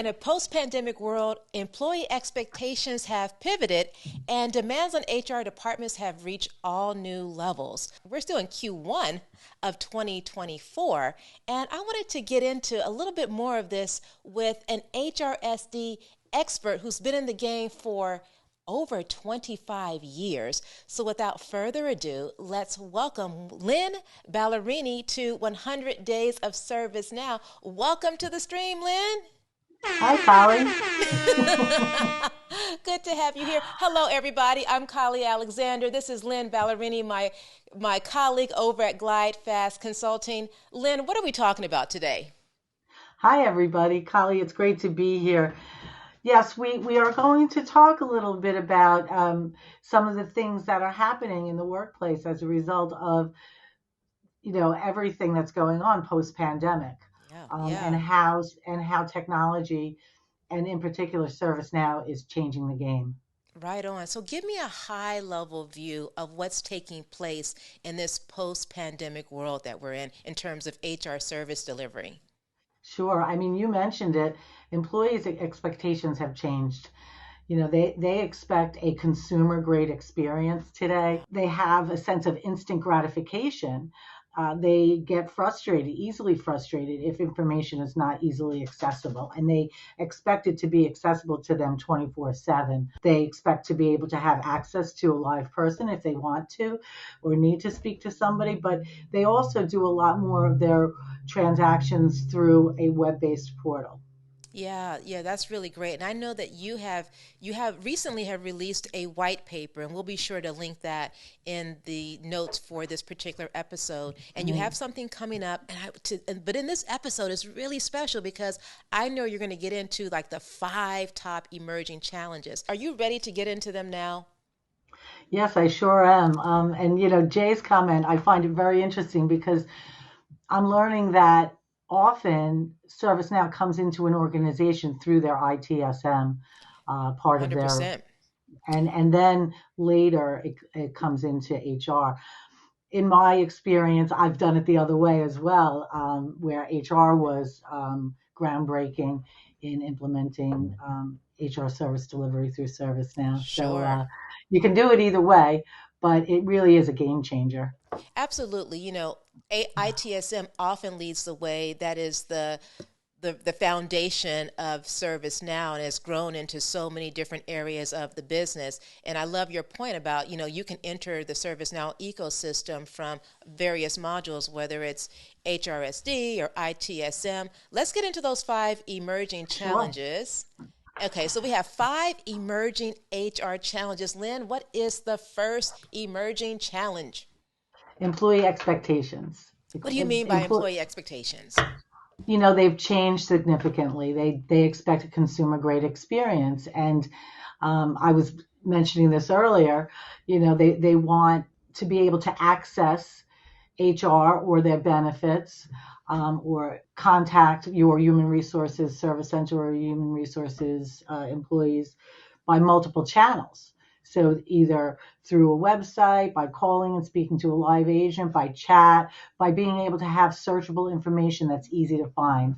In a post-pandemic world, employee expectations have pivoted and demands on HR departments have reached all new levels. We're still in Q1 of 2024, and I wanted to get into a little bit more of this with an HRSD expert who's been in the game for over 25 years. So without further ado, let's welcome Lynn Ballerini to 100 Days of Service Now. Welcome to the stream, Lynn. Hi, Colleen. Good to have you here. Hello, everybody. I'm Colleen Alexander. This is Lynn Ballerini, my colleague over at GlideFast Consulting. Lynn, what are we talking about today? Hi, everybody. Colleen, it's great to be here. Yes, we are going to talk a little bit about some of the things that are happening in the workplace as a result of, everything that's going on post-pandemic. And how technology, and in particular ServiceNow, is changing the game. Right on. So give me a high-level view of what's taking place in this post-pandemic world that we're in terms of HR service delivery. Sure. I mean, you mentioned it. Employees' expectations have changed. They expect a consumer-grade experience today. They have a sense of instant gratification. They get easily frustrated if information is not easily accessible, and they expect it to be accessible to them 24/7. They expect to be able to have access to a live person if they want to or need to speak to somebody, but they also do a lot more of their transactions through a web-based portal. Yeah, that's really great. And I know that you have recently have released a white paper, and we'll be sure to link that in the notes for this particular episode. And you have something coming up, but in this episode it's really special because I know you're going to get into like the 5 top emerging challenges. Are you ready to get into them now? Yes, I sure am. And Jay's comment, I find it very interesting because I'm learning that often ServiceNow comes into an organization through their ITSM part 100%. of their, and then later it comes into HR. In my experience, I've done it the other way as well, where HR was groundbreaking in implementing HR service delivery through ServiceNow. Sure. So you can do it either way, but it really is a game changer. Absolutely. ITSM often leads the way. That is the foundation of ServiceNow and has grown into so many different areas of the business. And I love your point about, you can enter the ServiceNow ecosystem from various modules, whether it's HRSD or ITSM. Let's get into those 5 emerging challenges. Sure. Okay, so we have 5 emerging HR challenges. Lynn, what is the first emerging challenge? Employee expectations. What do you mean by employee expectations? They've changed significantly. They expect a consumer-grade experience. And I was mentioning this earlier, they want to be able to access HR or their benefits or contact your human resources service center or human resources employees by multiple channels. So either through a website, by calling and speaking to a live agent, by chat, by being able to have searchable information that's easy to find.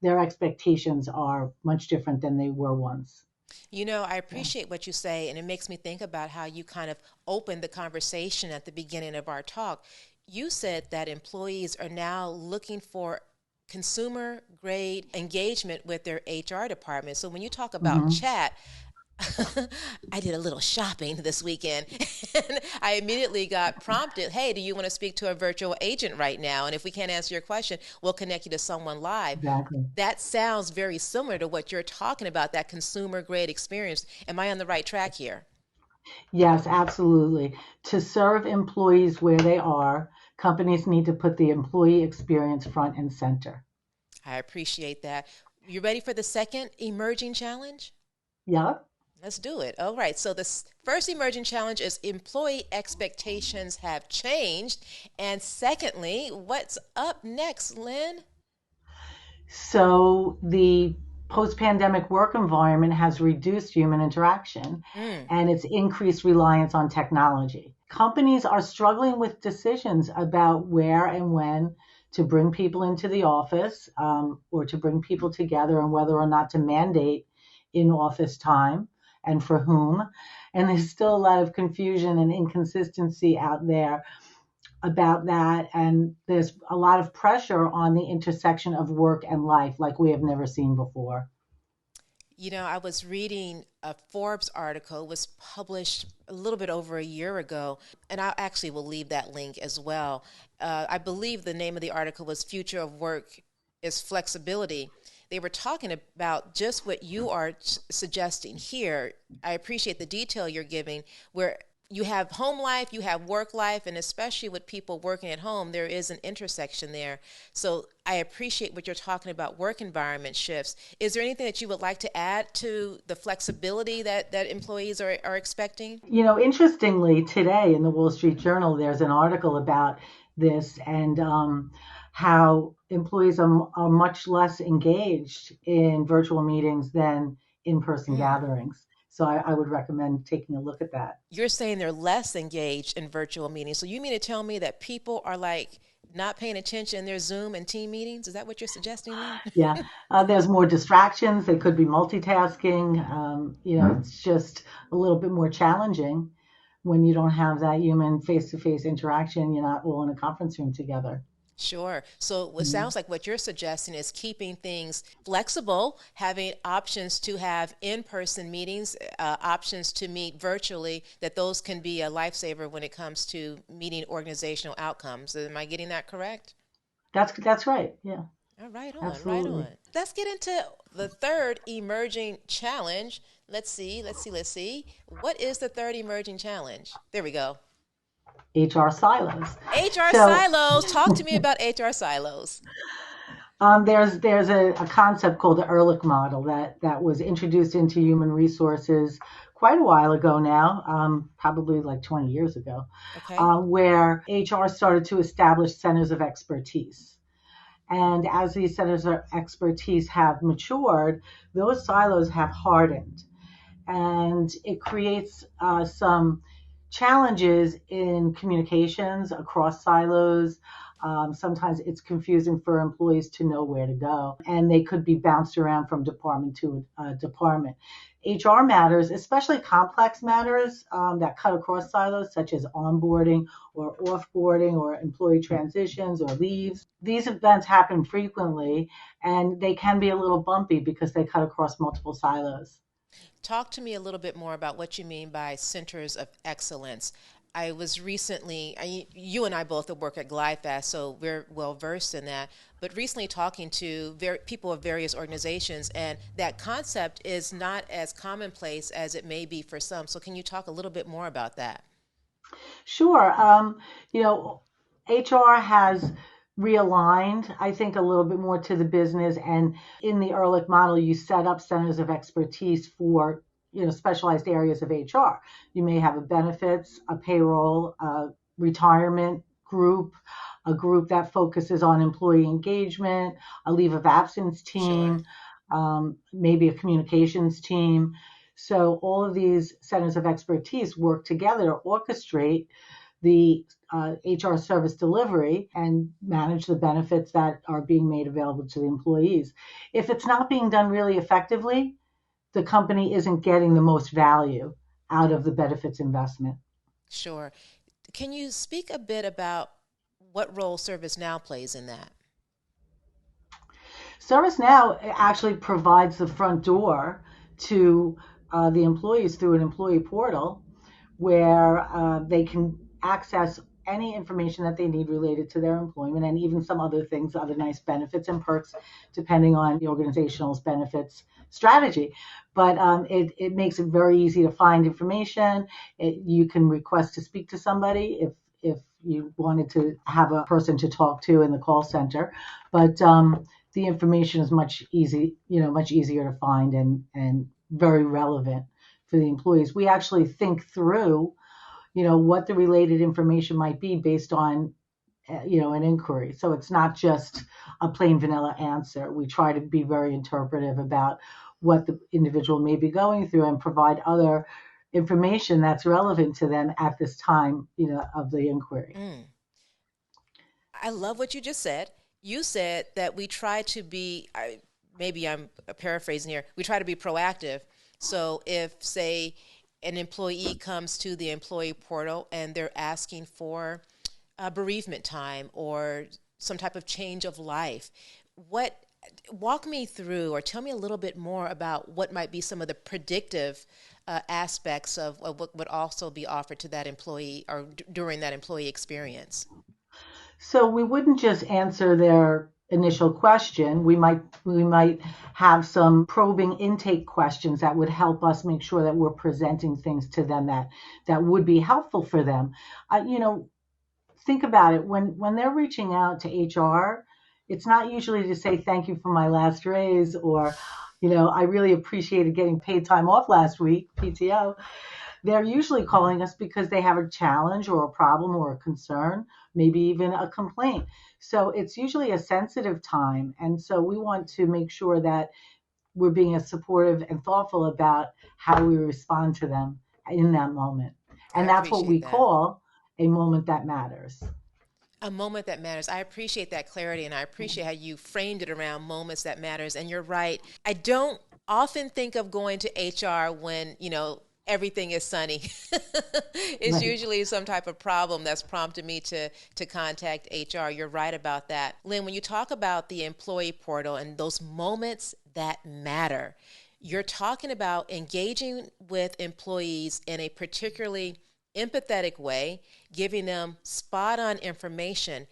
Their expectations are much different than they were once. I appreciate what you say, and it makes me think about how you kind of opened the conversation at the beginning of our talk. You said that employees are now looking for consumer-grade engagement with their HR department. So when you talk about chat, I did a little shopping this weekend and I immediately got prompted, hey, do you want to speak to a virtual agent right now? And if we can't answer your question, we'll connect you to someone live. Exactly. That sounds very similar to what you're talking about, that consumer grade experience. Am I on the right track here? Yes, absolutely. To serve employees where they are, companies need to put the employee experience front and center. I appreciate that. You ready for the second emerging challenge? Yeah. Let's do it. All right. So the first emerging challenge is employee expectations have changed. And secondly, what's up next, Lynn? So the post-pandemic work environment has reduced human interaction and it's increased reliance on technology. Companies are struggling with decisions about where and when to bring people into the office, or to bring people together, and whether or not to mandate in office time and for whom. And there's still a lot of confusion and inconsistency out there about that. And there's a lot of pressure on the intersection of work and life like we have never seen before. I was reading a Forbes article, was published a little bit over a year ago, and I actually will leave that link as well. I believe the name of the article was Future of Work is Flexibility. They were talking about just what you are suggesting here. I appreciate the detail you're giving, where you have home life, you have work life, and especially with people working at home, there is an intersection there. So I appreciate what you're talking about, work environment shifts. Is there anything that you would like to add to the flexibility that employees are expecting? Interestingly, today in the Wall Street Journal, there's an article about this, and how employees are much less engaged in virtual meetings than in-person gatherings. So I would recommend taking a look at that. You're saying they're less engaged in virtual meetings. So you mean to tell me that people are like not paying attention in their Zoom and team meetings? Is that what you're suggesting? Yeah, there's more distractions. They could be multitasking. It's just a little bit more challenging when you don't have that human face-to-face interaction. You're not all in a conference room together. Sure. So it sounds like what you're suggesting is keeping things flexible, having options to have in-person meetings, options to meet virtually, that those can be a lifesaver when it comes to meeting organizational outcomes. Am I getting that correct? That's right. Yeah, Right on, right on. absolutely. Let's get into the third emerging challenge. Let's see. What is the third emerging challenge? There we go. HR silos. HR So silos. Talk to me about HR silos. there's a concept called the Ehrlich model that was introduced into human resources quite a while ago now, probably like 20 years ago, Okay. where HR started to establish centers of expertise. And as these centers of expertise have matured, those silos have hardened. And it creates some challenges in communications across silos. Sometimes it's confusing for employees to know where to go, and they could be bounced around from department to department. HR matters, especially complex matters that cut across silos, such as onboarding or offboarding or employee transitions or leaves. These events happen frequently, and they can be a little bumpy because they cut across multiple silos. Talk to me a little bit more about what you mean by centers of excellence. I was recently, you and I both work at GlideFast, so we're well versed in that. But recently, talking to people of various organizations, and that concept is not as commonplace as it may be for some. So, can you talk a little bit more about that? Sure. You know, HR has realigned, I think, a little bit more to the business. And in the Ehrlich model, you set up centers of expertise for, specialized areas of HR. You may have a benefits, a payroll, a retirement group, a group that focuses on employee engagement, a leave of absence Sure. team, maybe a communications team. So all of these centers of expertise work together to orchestrate the HR service delivery and manage the benefits that are being made available to the employees. If it's not being done really effectively, the company isn't getting the most value out of the benefits investment. Sure. Can you speak a bit about what role ServiceNow plays in that? ServiceNow actually provides the front door to the employees through an employee portal where they can access any information that they need related to their employment, and even some other things, other nice benefits and perks, depending on the organization's benefits strategy. But it makes it very easy to find information. You can request to speak to somebody if you wanted to have a person to talk to in the call center. But the information is much easier to find, and very relevant for the employees. We actually think through, what the related information might be based on, an inquiry. So it's not just a plain vanilla answer. We try to be very interpretive about what the individual may be going through and provide other information that's relevant to them at this time, of the inquiry. I love what you just said. you said that we try to be, maybe I'm paraphrasing here, we try to be proactive. So if, say, an employee comes to the employee portal and they're asking for bereavement time or some type of change of life, what walk me through or tell me a little bit more about what might be some of the predictive aspects of what would also be offered to that employee or during that employee experience. So we wouldn't just answer their initial question. We might have some probing intake questions that would help us make sure that we're presenting things to them that would be helpful for them. You know, think about it, when they're reaching out to HR, it's not usually to say thank you for my last raise, or I really appreciated getting paid time off last week, PTO. They're usually calling us because they have a challenge or a problem or a concern, maybe even a complaint. So it's usually a sensitive time. And so we want to make sure that we're being as supportive and thoughtful about how we respond to them in that moment. I And that's what appreciate we that. call a moment that matters. A moment that matters. I appreciate that clarity, and I appreciate how you framed it around moments that matters. And you're right. I don't often think of going to HR when, everything is sunny. It's Right. usually some type of problem that's prompted me to contact HR. You're right about that. Lynn, when you talk about the employee portal and those moments that matter, you're talking about engaging with employees in a particularly empathetic way, giving them spot on information.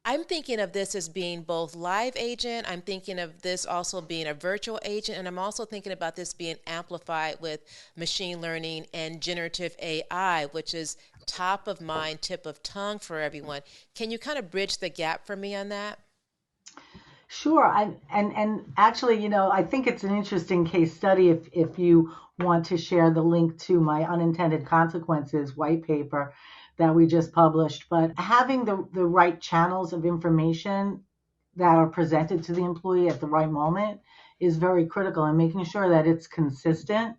I'm thinking of this as being both live agent. I'm thinking of this also being a virtual agent. And I'm also thinking about this being amplified with machine learning and generative AI, which is top of mind, tip of tongue for everyone. Can you kind of bridge the gap for me on that? Sure. And actually, I think it's an interesting case study if you want to share the link to my unintended consequences white paper that we just published. But having the right channels of information that are presented to the employee at the right moment is very critical, and making sure that it's consistent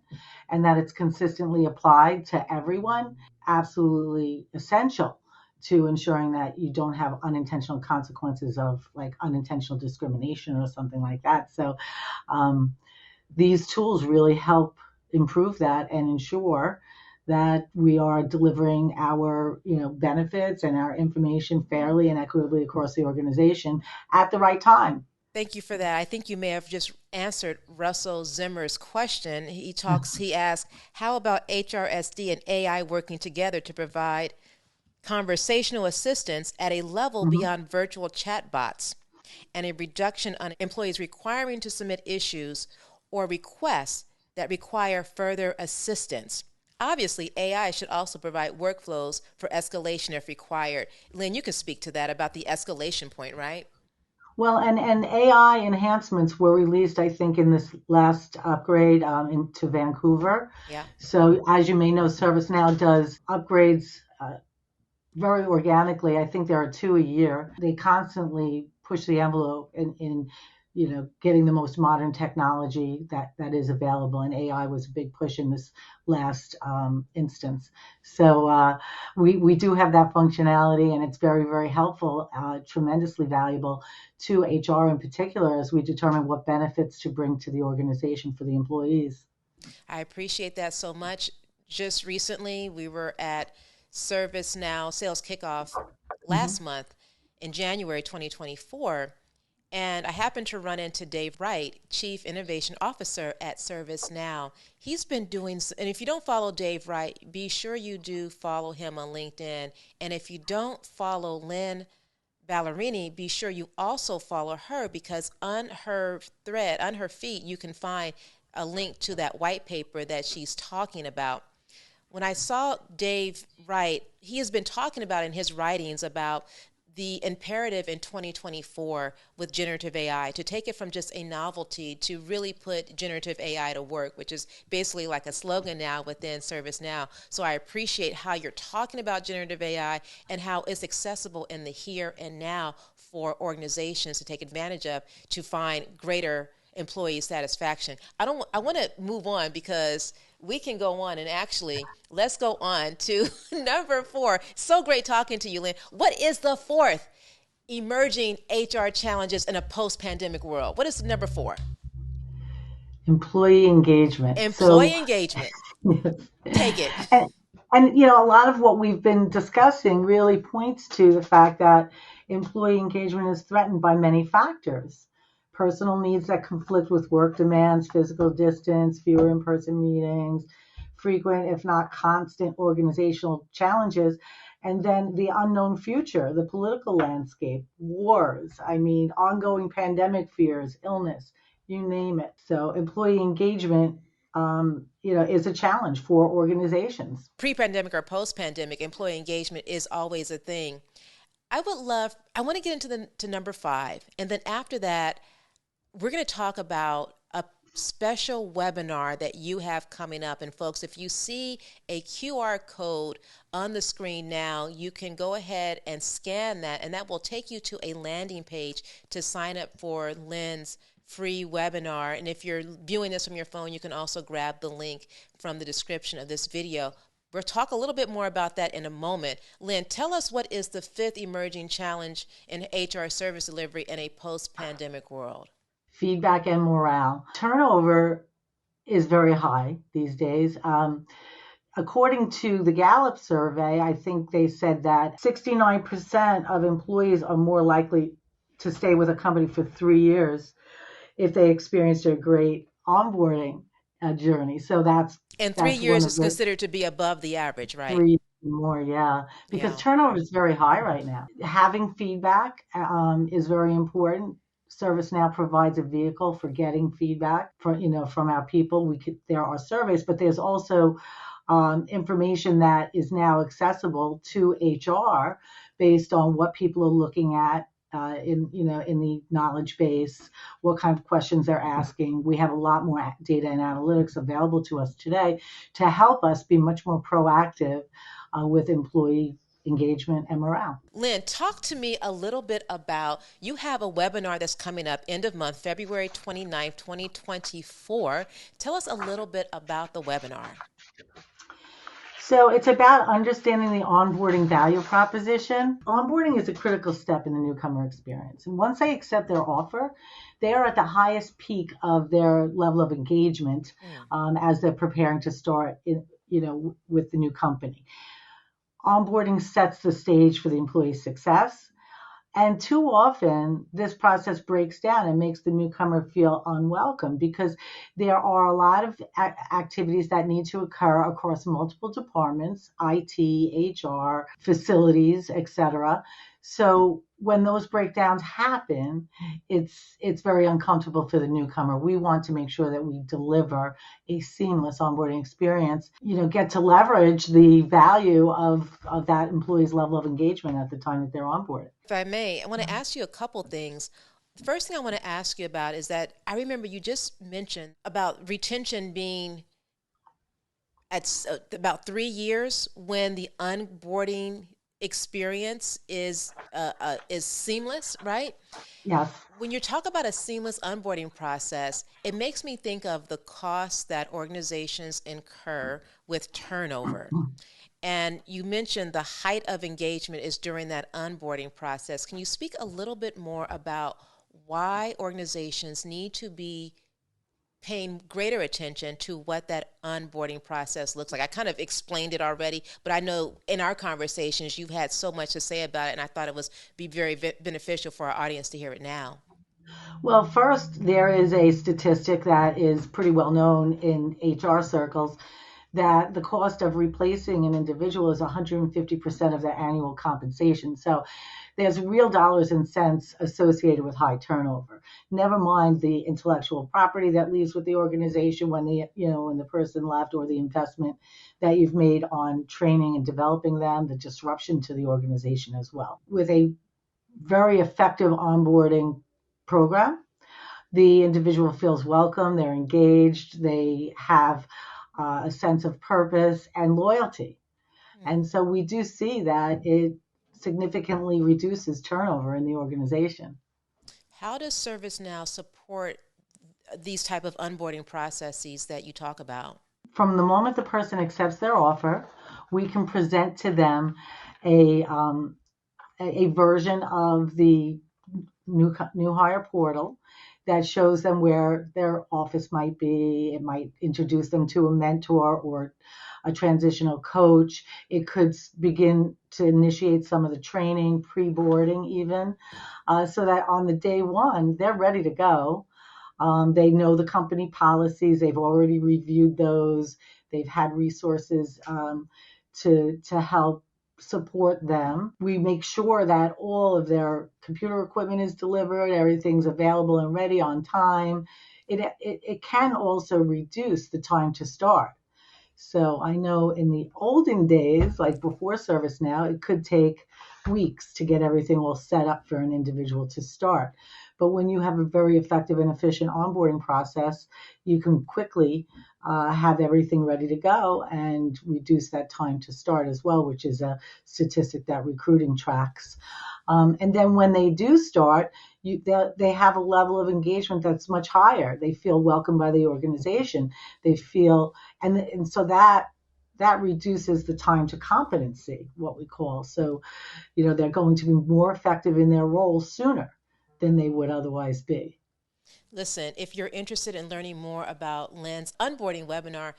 and that it's consistently applied to everyone, absolutely essential to ensuring that you don't have unintentional consequences of like unintentional discrimination or something like that. So um, these tools really help improve that and ensure that we are delivering our benefits and our information fairly and equitably across the organization at the right time. Thank you for that. I think you may have just answered Russell Zimmer's question. He asks, how about HRSD and AI working together to provide conversational assistance at a level Mhm. beyond virtual chatbots and a reduction on employees requiring to submit issues or requests that require further assistance. Obviously, AI should also provide workflows for escalation if required. Lynn, you can speak to that about the escalation point, right? Well, and AI enhancements were released, I think, in this last upgrade into Vancouver. Yeah. So, as you may know, ServiceNow does upgrades very organically. I think there are two a year. They constantly push the envelope in getting the most modern technology that is available. And AI was a big push in this last instance. So we do have that functionality, and it's very, very helpful, tremendously valuable to HR in particular as we determine what benefits to bring to the organization for the employees. I appreciate that so much. Just recently, we were at ServiceNow Sales Kickoff last Mhm. month in January 2024, and I happened to run into Dave Wright, Chief Innovation Officer at ServiceNow. He's been doing, and if you don't follow Dave Wright, be sure you do follow him on LinkedIn. And if you don't follow Lynn Ballerini, be sure you also follow her because on her thread, on her feed, you can find a link to that white paper that she's talking about. When I saw Dave Wright, he has been talking about in his writings about the imperative in 2024 with generative AI to take it from just a novelty to really put generative AI to work, which is basically like a slogan now within ServiceNow. So I appreciate how you're talking about generative AI and how it's accessible in the here and now for organizations to take advantage of to find greater employee satisfaction. I want to move on because we can go on and actually let's go on to number 4. So great talking to you, Lynn. What is the fourth? Emerging HR challenges in a post-pandemic world. What is number 4? Employee engagement. So Employee engagement. yes. Take it. And, a lot of what we've been discussing really points to the fact that employee engagement is threatened by many factors. Personal needs that conflict with work demands, physical distance, fewer in-person meetings, frequent, if not constant, organizational challenges, and then the unknown future, the political landscape, wars, ongoing pandemic fears, illness, you name it. So employee engagement is a challenge for organizations. Pre-pandemic or post-pandemic, employee engagement is always a thing. I want to get into to number 5. And then after that, we're going to talk about a special webinar that you have coming up. And folks, if you see a QR code on the screen now, you can go ahead and scan that, and that will take you to a landing page to sign up for Lynn's free webinar. And if you're viewing this from your phone, you can also grab the link from the description of this video. We'll talk a little bit more about that in a moment. Lynn, tell us, what is the 5th emerging challenge in HR service delivery in a post-pandemic world? Feedback and morale. Turnover is very high these days. According to the Gallup survey, I think they said that 69% of employees are more likely to stay with a company for 3 years if they experienced a great onboarding journey. So that's and 3 years is considered to be above the average, right? 3 more, yeah, because turnover is very high right now. Having feedback is very important. ServiceNow provides a vehicle for getting feedback from our people. There are surveys, but there's also information that is now accessible to HR based on what people are looking at in the knowledge base, what kind of questions they're asking. We have a lot more data and analytics available to us today to help us be much more proactive with employee engagement and morale. Lynn, talk to me a little bit about, you have a webinar that's coming up end of month, February 29th, 2024. Tell us a little bit about the webinar. So it's about understanding the onboarding value proposition. Onboarding is a critical step in the newcomer experience. And once they accept their offer, they are at the highest peak of their level of engagement as they're preparing to start with the new company. Onboarding sets the stage for the employee's success. And too often, this process breaks down and makes the newcomer feel unwelcome because there are a lot of activities that need to occur across multiple departments, IT, HR, facilities, etc. So when those breakdowns happen, it's very uncomfortable for the newcomer. We want to make sure that we deliver a seamless onboarding experience, get to leverage the value of that employee's level of engagement at the time that they're onboarded. If I may, I want to ask you a couple things. The first thing I want to ask you about is that I remember you just mentioned about retention being at about 3 years when the onboarding experience is seamless, right? Yes. When you talk about a seamless onboarding process, it makes me think of the costs that organizations incur with turnover. And you mentioned the height of engagement is during that onboarding process. Can you speak a little bit more about why organizations need to be paying greater attention to what that onboarding process looks like? I kind of explained it already, but I know in our conversations you've had so much to say about it, and I thought it was be very beneficial for our audience to hear it now. Well, first, there is a statistic that is pretty well known in HR circles that the cost of replacing an individual is 150% of their annual compensation. So there's real dollars and cents associated with high turnover. Never mind the intellectual property that leaves with the organization when the person left, or the investment that you've made on training and developing them, the disruption to the organization as well. With a very effective onboarding program, the individual feels welcome, they're engaged, they have a sense of purpose and loyalty. And so we do see that it significantly reduces turnover in the organization. How does ServiceNow support these type of onboarding processes that you talk about? From the moment the person accepts their offer, we can present to them a a version of the new hire portal that shows them where their office might be. It might introduce them to a mentor or a transitional coach. It could begin to initiate some of the training, pre-boarding even, so that on the day one, they're ready to go. They know the company policies. They've already reviewed those. They've had resources to help support them. We make sure that all of their computer equipment is delivered, everything's available and ready on time. It can also reduce the time to start. So I know in the olden days, like before ServiceNow, it could take weeks to get everything all set up for an individual to start. But when you have a very effective and efficient onboarding process, you can quickly have everything ready to go and reduce that time to start as well, which is a statistic that recruiting tracks. And then when they do start, they have a level of engagement that's much higher. They feel welcomed by the organization. They feel, and so that reduces the time to competency, what we call. So, they're going to be more effective in their role sooner than they would otherwise be. Listen, if you're interested in learning more about Lynn's onboarding webinar,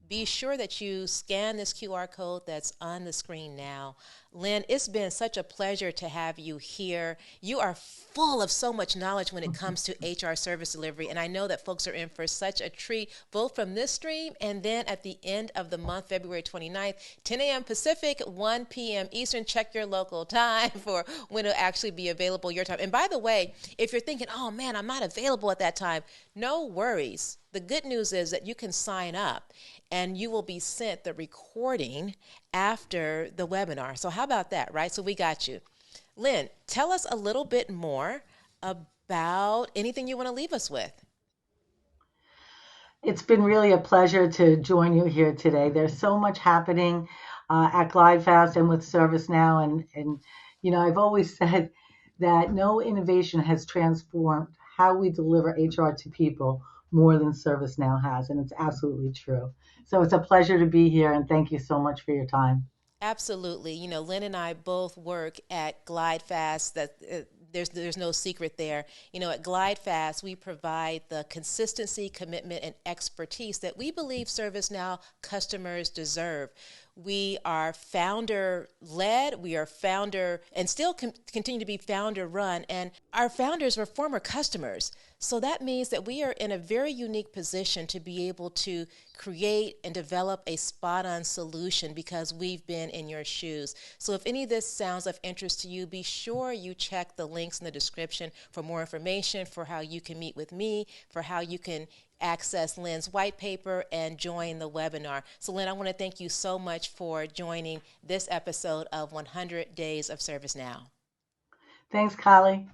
be sure that you scan this QR code that's on the screen now. Lynn, it's been such a pleasure to have you here. You are full of so much knowledge when it comes to HR service delivery, and I know that folks are in for such a treat, both from this stream and then at the end of the month, February 29th, 10 a.m. Pacific, 1 p.m. Eastern. Check your local time for when it'll actually be available your time. And by the way, if you're thinking, oh man, I'm not available at that time, no worries. The good news is that you can sign up and you will be sent the recording after the webinar. So how about that, right? So we got you. Lynn, tell us a little bit more about anything you want to leave us with. It's been really a pleasure to join you here today. There's so much happening at GlideFast and with ServiceNow. And I've always said that no innovation has transformed how we deliver HR to people more than ServiceNow has, and it's absolutely true. So it's a pleasure to be here, and thank you so much for your time. Absolutely. Lynn and I both work at GlideFast. There's no secret there. At GlideFast, we provide the consistency, commitment, and expertise that we believe ServiceNow customers deserve. We are founder-led, we are founder, and still continue to be founder-run, and our founders were former customers. So that means that we are in a very unique position to be able to create and develop a spot-on solution because we've been in your shoes. So if any of this sounds of interest to you, be sure you check the links in the description for more information, for how you can meet with me, for how you can access Lynn's white paper and join the webinar. So Lynn, I want to thank you so much for joining this episode of 100 Days of ServiceNow. Thanks, Kylie.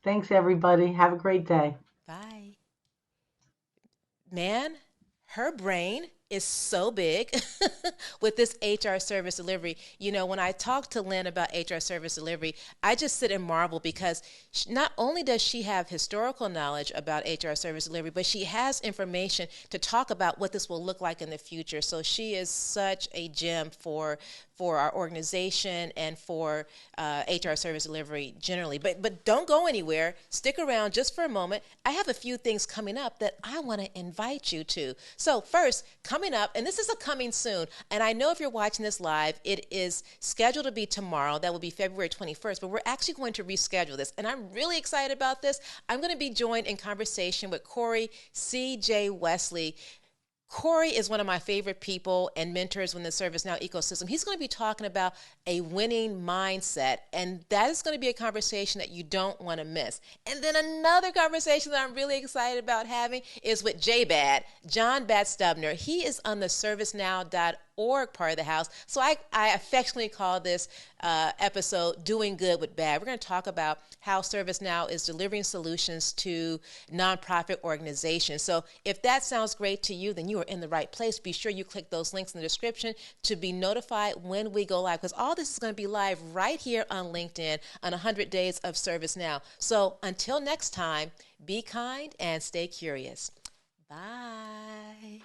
Thanks, everybody. Have a great day. Bye. Man, her brain is so big with this HR service delivery. When I talk to Lynn about HR service delivery, I just sit and marvel because not only does she have historical knowledge about HR service delivery, but she has information to talk about what this will look like in the future. So she is such a gem for our organization and for HR service delivery generally. But don't go anywhere. Stick around just for a moment. I have a few things coming up that I want to invite you to. So first, coming up, and this is a coming soon, and I know if you're watching this live, it is scheduled to be tomorrow. That will be February 21st, but we're actually going to reschedule this, and I'm really excited about this. I'm going to be joined in conversation with Corey C.J. Wesley. Corey is one of my favorite people and mentors in the ServiceNow ecosystem. He's going to be talking about a winning mindset, and that is going to be a conversation that you don't want to miss. And then another conversation that I'm really excited about having is with J-Bad, John Bat-Stubner. He is on the ServiceNow.org part of the house. So I affectionately call this episode Doing Good with Bad. We're going to talk about how ServiceNow is delivering solutions to nonprofit organizations. So if that sounds great to you, then you are in the right place. Be sure you click those links in the description to be notified when we go live, because all this is going to be live right here on LinkedIn on 100 Days of ServiceNow. So until next time, be kind and stay curious. Bye.